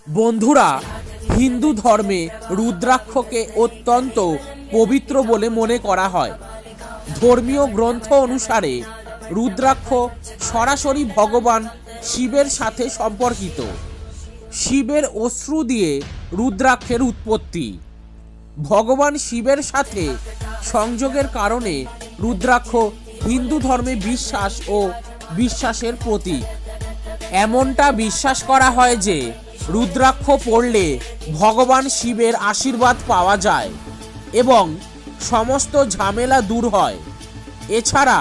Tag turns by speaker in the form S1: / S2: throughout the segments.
S1: বন্ধুরা, হিন্দু ধর্মে রুদ্রাক্ষকে অত্যন্ত পবিত্র বলে মনে করা হয়। ধর্মীয় গ্রন্থ অনুসারে রুদ্রাক্ষ সরাসরি ভগবান শিবের সাথে সম্পর্কিত। শিবের অশ্রু দিয়ে রুদ্রাক্ষের উৎপত্তি। ভগবান শিবের সাথে সংযোগের কারণে রুদ্রাক্ষ হিন্দু ধর্মে বিশ্বাস ও বিশ্বাসের প্রতীক। এমনটা বিশ্বাস করা হয় যে রুদ্রাক্ষ পড়লে ভগবান শিবের আশীর্বাদ পাওয়া যায় এবং সমস্ত ঝামেলা দূর হয়। এছাড়া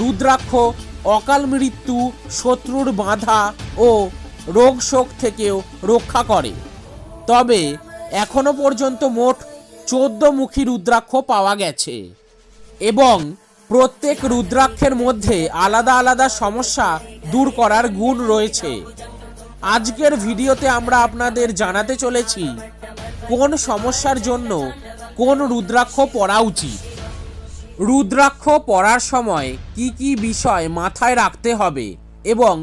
S1: রুদ্রাক্ষ অকাল মৃত্যু, শত্রুর বাধা ও রোগ শোক থেকেও রক্ষা করে। তবে এখনো পর্যন্ত মোট 14 মুখী রুদ্রাক্ষ পাওয়া গেছে এবং প্রত্যেক রুদ্রাক্ষের মধ্যে আলাদা আলাদা সমস্যা দূর করার গুণ রয়েছে। আজকের ভিডিওতে আমরা আপনাদের জানাতে চলেছি কোন সমস্যার জন্য কোন রুদ্রাক্ষ পরা উচিত। রুদ্রাক্ষ পরার সময় কি কি বিষয় মাথায় রাখতে হবে এবং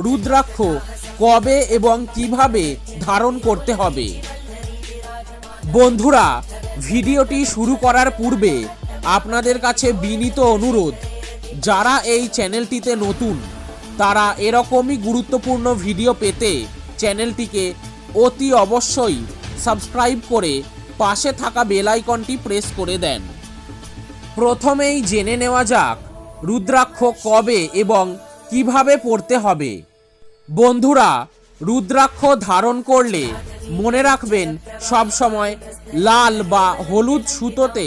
S1: রুদ্রাক্ষ কবে এবং কিভাবে ধারণ করতে হবে। বন্ধুরা, ভিডিওটি শুরু করার পূর্বে আপনাদের কাছে বিনীত অনুরোধ, যারা এই চ্যানেলটিতে নতুন তারা এরকমই গুরুত্বপূর্ণ ভিডিও পেতে চ্যানেলটিকে অতি অবশ্যই সাবস্ক্রাইব করে পাশে থাকা বেল আইকনটি প্রেস করে দেন। প্রথমেই জেনে নেওয়া যাক রুদ্রাক্ষ কবে এবং কিভাবে পড়তে হবে। বন্ধুরা, রুদ্রাক্ষ ধারণ করলে মনে রাখবেন সব সময় লাল বা হলুদ সুতোতে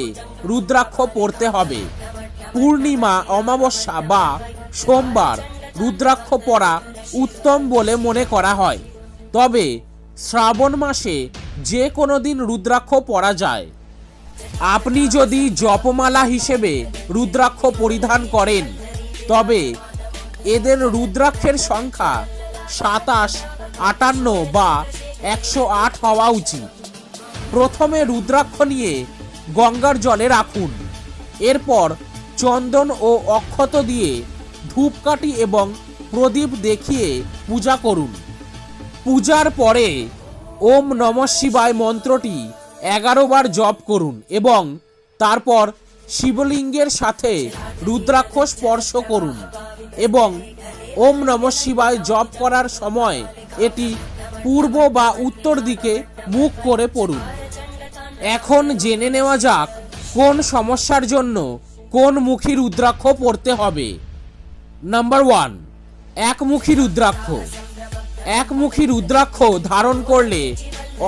S1: রুদ্রাক্ষ পরতে হবে। পূর্ণিমা, অমাবস্যা বা সোমবার রুদ্রাক্ষ পরা উত্তম বলে মনে করা হয়। তবে শ্রাবণ মাসে যে কোনো দিন রুদ্রাক্ষ পরা যায়। আপনি যদি জপমালা হিসেবে রুদ্রাক্ষ পরিধান করেন তবে এদের রুদ্রাক্ষের সংখ্যা 27, 58 বা 108 হওয়া উচিত। প্রথমে রুদ্রাক্ষ নিয়ে গঙ্গার জলে রাখুন। এরপর চন্দন ও অক্ষত দিয়ে ধূপকাঠি এবং প্রদীপ দেখিয়ে পূজা করুন। পূজার পরে ওম নমঃ শিবায় মন্ত্রটি 11 বার জপ করুন এবং তারপর শিবলিঙ্গের সাথে রুদ্রাক্ষ স্পর্শ করুন এবং ওম নমঃ শিবায় জপ করার সময় এটি পূর্ব বা উত্তর দিকে মুখ করে পড়ুন। এখন জেনে নেওয়া যাক কোন সমস্যার জন্য কোন মুখী রুদ্রাক্ষ পড়তে হবে। নাম্বার 1, একমুখী রুদ্রাক্ষ। একমুখী রুদ্রাক্ষ ধারণ করলে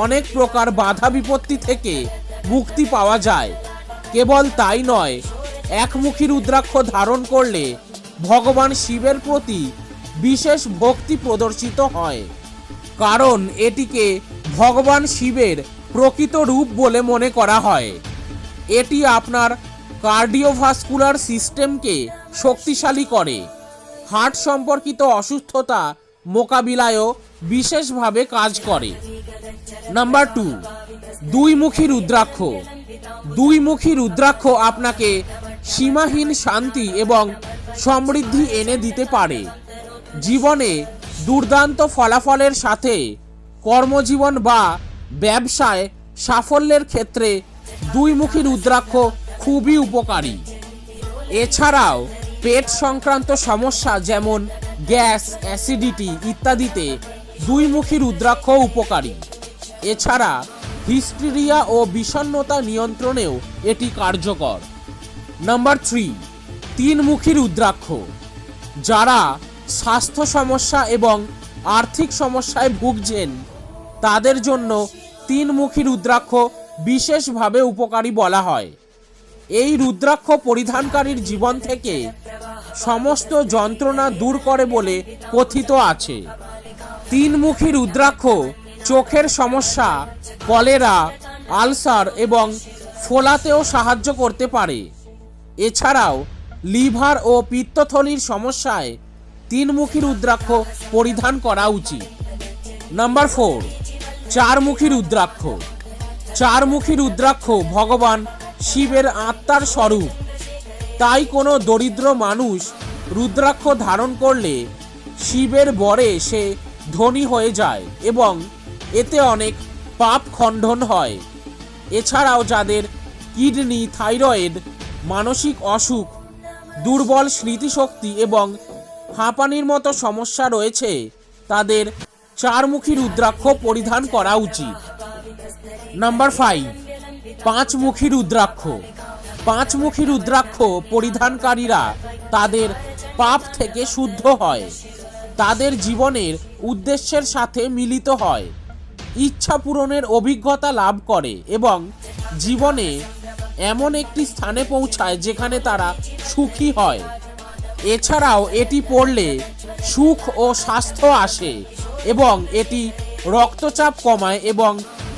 S1: অনেক প্রকার বাধা বিপত্তি থেকে মুক্তি পাওয়া যায়। কেবল তাই নয়, একমুখী রুদ্রাক্ষ ধারণ করলে ভগবান শিবের প্রতি বিশেষ ভক্তি প্রদর্শিত হয়, কারণ এটিকে ভগবান শিবের প্রকৃত রূপ বলে মনে করা হয়। এটি আপনার কার্ডিওভাস্কুলার সিস্টেমকে শক্তিশালী করে, হার্ট সম্পর্কিত অসুস্থতা মোকাবিলায়ও বিশেষভাবে কাজ করে। নাম্বার 2, দুইমুখী রুদ্রাক্ষ। দুইমুখী রুদ্রাক্ষ আপনাকে সীমাহীন শান্তি এবং সমৃদ্ধি এনে দিতে পারে। জীবনে দুর্দান্ত ফলাফলের সাথে কর্মজীবন বা ব্যবসায় সাফল্যের ক্ষেত্রে দুইমুখী রুদ্রাক্ষ খুবই উপকারী। এছাড়াও পেট সংক্রান্ত সমস্যা যেমন গ্যাস, অ্যাসিডিটি ইত্যাদিতে দুইমুখী রুদ্রাক্ষ উপকারী। এছাড়া হিস্টেরিয়া ও বিষণ্ণতা নিয়ন্ত্রণেও এটি কার্যকর। নাম্বার 3, তিনমুখী রুদ্রাক্ষ। যারা স্বাস্থ্য সমস্যা এবং আর্থিক সমস্যায় ভুগছেন তাদের জন্য তিনমুখী রুদ্রাক্ষ বিশেষভাবে উপকারী বলা হয়। এই রুদ্রাক্ষ পরিধানকারীর জীবন থেকে সমস্ত যন্ত্রণা দূর করে বলে কথিত আছে। তিনমুখী রুদ্রাক্ষ চোখের সমস্যা, কলেরা, আলসার এবং ফোলাতেও সাহায্য করতে পারে। এছাড়াও লিভার ও পিত্তথলির সমস্যায় তিনমুখী রুদ্রাক্ষ পরিধান করা উচিত। নাম্বার 4, চারমুখী রুদ্রাক্ষ। চারমুখী রুদ্রাক্ষ ভগবান শিবের আত্মার স্বরূপ। তাই কোনো দরিদ্র মানুষ রুদ্রাক্ষ ধারণ করলে শিবের বরে সে ধনী হয়ে যায় এবং এতে অনেক পাপ খণ্ডন হয়। এছাড়াও যাদের কিডনি, থাইরয়েড, মানসিক অসুখ, দুর্বল স্মৃতিশক্তি এবং হাঁপানির মতো সমস্যা রয়েছে তাদের চারমুখী রুদ্রাক্ষ পরিধান করা উচিত। নাম্বার 5, পাঁচমুখী রুদ্রাক্ষ। পাঁচমুখী রুদ্রাক্ষ পরিধানকারীরা তাদের পাপ থেকে শুদ্ধ হয়, তাদের জীবনের উদ্দেশ্যের সাথে মিলিত হয়, ইচ্ছা পূরণের অভিজ্ঞতা লাভ করে এবং জীবনে এমন একটি স্থানে পৌঁছায় যেখানে তারা সুখী হয়। এছাড়াও এটি পড়লে সুখ ও স্বাস্থ্য আসে এবং এটি রক্তচাপ কমায় এবং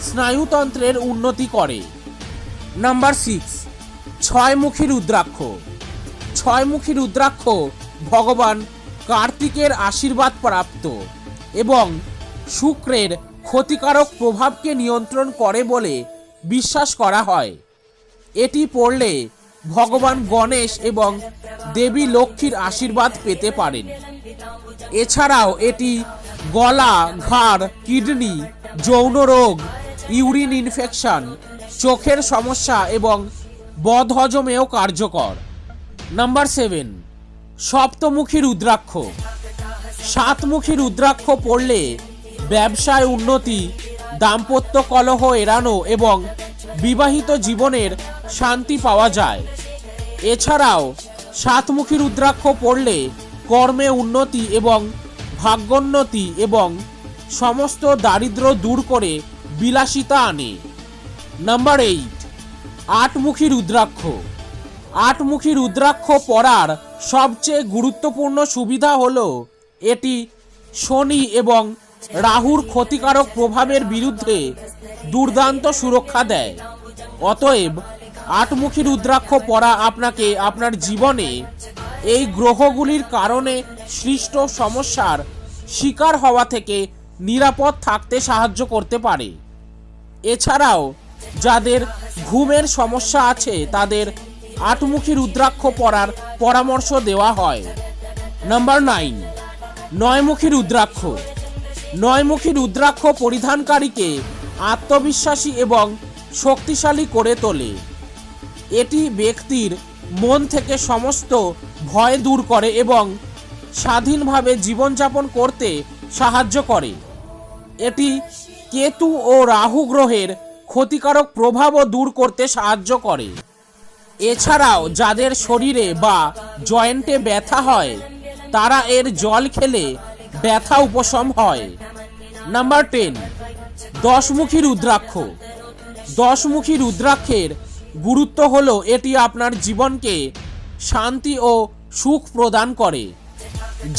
S1: স্নায়ুতন্ত্রের উন্নতি করে। নাম্বার 6, ছয়মুখী রুদ্রাক্ষ। ছয়মুখী রুদ্রাক্ষ ভগবান কার্তিকের আশীর্বাদ প্রাপ্ত এবং শুক্রের ক্ষতিকারক প্রভাবকে নিয়ন্ত্রণ করে বলে বিশ্বাস করা হয়। এটি পড়লে ভগবান গণেশ এবং দেবী লক্ষ্মীর আশীর্বাদ পেতে পারেন। এছাড়াও এটি গলা, ঘাড়, কিডনি, যৌন রোগ, ইউরিন ইনফেকশন, চোখের সমস্যা এবং বদহজমেও কার্যকর। নাম্বার 7, সপ্তমুখী রুদ্রাক্ষ। সাতমুখী রুদ্রাক্ষ পড়লে ব্যবসায় উন্নতি, দাম্পত্য কলহ এড়ানো এবং বিবাহিত জীবনের শান্তি পাওয়া যায়। এছাড়াও সাতমুখী রুদ্রাক্ষ পড়লে কর্মে উন্নতি এবং ভাগ্যোন্নতি এবং সমস্ত দারিদ্র্য দূর করে বিলাসিতা আনে। নাম্বার 8, আটমুখী রুদ্রাক্ষ। আটমুখী রুদ্রাক্ষ পরার সবচেয়ে গুরুত্বপূর্ণ সুবিধা হলো এটি শনি এবং রাহুর ক্ষতিকারক প্রভাবের বিরুদ্ধে দুর্দান্ত সুরক্ষা দেয়। অতএব আটমুখী রুদ্রাক্ষ পরা আপনাকে আপনার জীবনে এই গ্রহগুলির কারণে সৃষ্ট সমস্যার শিকার হওয়া থেকে নিরাপদ থাকতে সাহায্য করতে পারে। এছাড়াও যাদের ঘুমের সমস্যা আছে তাদের আটমুখী রুদ্রাক্ষ পরার পরামর্শ দেওয়া হয়। নাম্বার 9, নয়মুখী রুদ্রাক্ষ। নয়মুখী রুদ্রাক্ষ পরিধানকারীকে আত্মবিশ্বাসী এবং শক্তিশালী করে তোলে। এটি ব্যক্তির মন থেকে সমস্ত ভয় দূর করে এবং স্বাধীনভাবে জীবনযাপন করতে সাহায্য করে। এটি কেতু ও রাহু গ্রহের ক্ষতিকারক প্রভাবও দূর করতে সাহায্য করে। এছাড়াও যাদের শরীরে বা জয়েন্টে ব্যথা হয় তারা এর জল খেলে ব্যথা উপশম হয়। নাম্বার 10, দশমুখী রুদ্রাক্ষ। দশমুখী রুদ্রাক্ষের গুরুত্ব হলো এটি আপনার জীবনকে শান্তি ও সুখ প্রদান করে,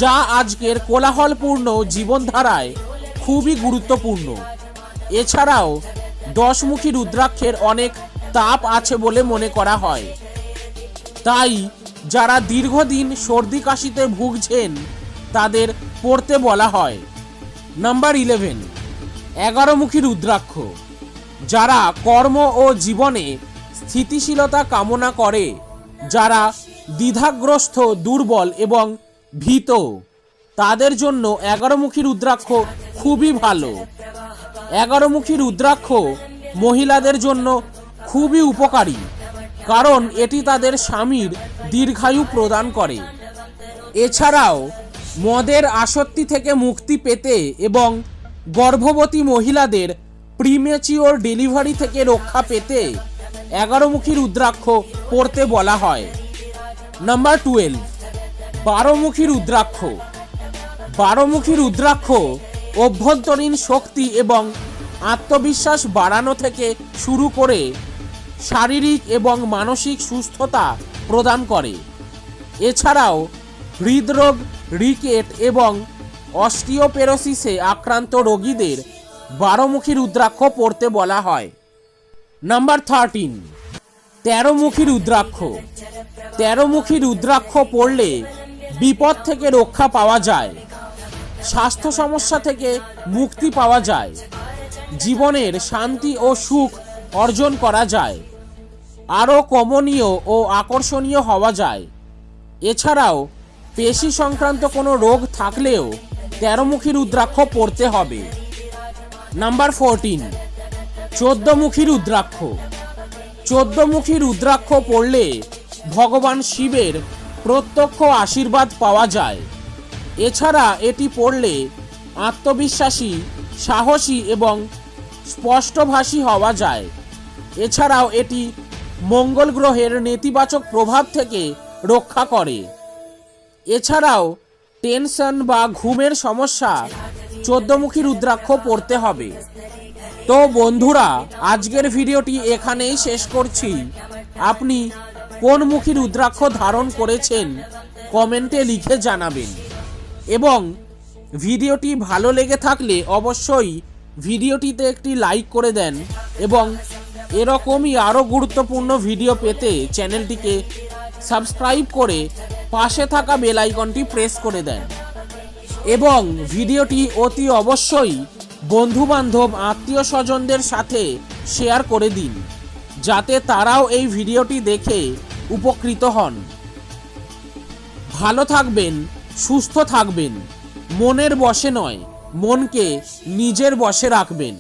S1: যা আজকের কোলাহলপূর্ণ জীবনধারায় খুবই গুরুত্বপূর্ণ। এছাড়াও দশমুখী রুদ্রাক্ষের অনেক তাপ আছে বলে মনে করা হয়, তাই যারা দীর্ঘদিন সর্দি কাশিতে ভুগছেন তাদের পড়তে বলা হয়। নাম্বার 11, 11মুখী রুদ্রাক্ষ। যারা কর্ম ও জীবনে স্থিতিশীলতা কামনা করে, যারা দ্বিধাগ্রস্ত, দুর্বল এবং ভীত, তাদের জন্য 11মুখী রুদ্রাক্ষ খুবই ভালো। 11মুখী রুদ্রাক্ষ মহিলাদের জন্য খুবই উপকারী, কারণ এটি তাদের স্বামীর দীর্ঘায়ু প্রদান করে। এছাড়াও মদের আসক্তি থেকে মুক্তি পেতে এবং গর্ভবতী মহিলাদের প্রিমেচিওর ডেলিভারি থেকে রক্ষা পেতে 11মুখী রুদ্রাক্ষ পরতে বলা হয়। নাম্বার 12, 12মুখী রুদ্রাক্ষ। 12মুখী রুদ্রাক্ষ অভ্যন্তরীণ শক্তি এবং আত্মবিশ্বাস বাড়ানো থেকে শুরু করে শারীরিক এবং মানসিক সুস্থতা প্রদান করে। এছাড়াও হৃদরোগ, রিকেট এবং অস্টিওপোরোসিসে আক্রান্ত রোগীদের 12মুখী রুদ্রাক্ষ পরতে বলা হয়। নাম্বার 13, 13মুখী রুদ্রাক্ষ। 13মুখী রুদ্রাক্ষ পরলে বিপদ থেকে রক্ষা পাওয়া যায়, স্বাস্থ্য সমস্যা থেকে মুক্তি পাওয়া যায়, জীবনের শান্তি ও সুখ অর্জন করা যায়, আরও কমনীয় ও আকর্ষণীয় হওয়া যায়। এছাড়াও পেশি সংক্রান্ত কোনো রোগ থাকলেও 13মুখী রুদ্রাক্ষ পরতে হবে। নাম্বার 14, 14মুখী রুদ্রাক্ষ। 14মুখী রুদ্রাক্ষ পড়লে ভগবান শিবের প্রত্যক্ষ আশীর্বাদ পাওয়া যায়। এছাড়া এটি পড়লে আত্মবিশ্বাসী, সাহসী এবং স্পষ্টভাষী হওয়া যায়। এছাড়াও এটি মঙ্গল গ্রহের নেতিবাচক প্রভাব থেকে রক্ষা করে। এছাড়াও টেনশন বা ঘুমের সমস্যা 14মুখী রুদ্রাক্ষ পড়তে হবে। তো বন্ধুরা, আজকের ভিডিওটি এখানেই শেষ করছি। আপনি কোন মুখী রুদ্রাক্ষ ধারণ করেছেন কমেন্টে লিখে জানাবেন, এবং ভিডিওটি ভালো লেগে থাকলে অবশ্যই ভিডিওটিতে একটি লাইক করে দেন, এবং এরকমই আরও গুরুত্বপূর্ণ ভিডিও পেতে চ্যানেলটিকে সাবস্ক্রাইব করে পাশে থাকা বেল আইকনটি প্রেস করে দেন, এবং ভিডিওটি অতি অবশ্যই বন্ধুবান্ধব, আত্মীয় স্বজনদের সাথে শেয়ার করে দিন, যাতে তারাও এই ভিডিওটি দেখে উপকৃত হন। ভালো থাকবেন, সুস্থ থাকবেন, মনের বশে নয়, মনকে নিজের বশে রাখবেন।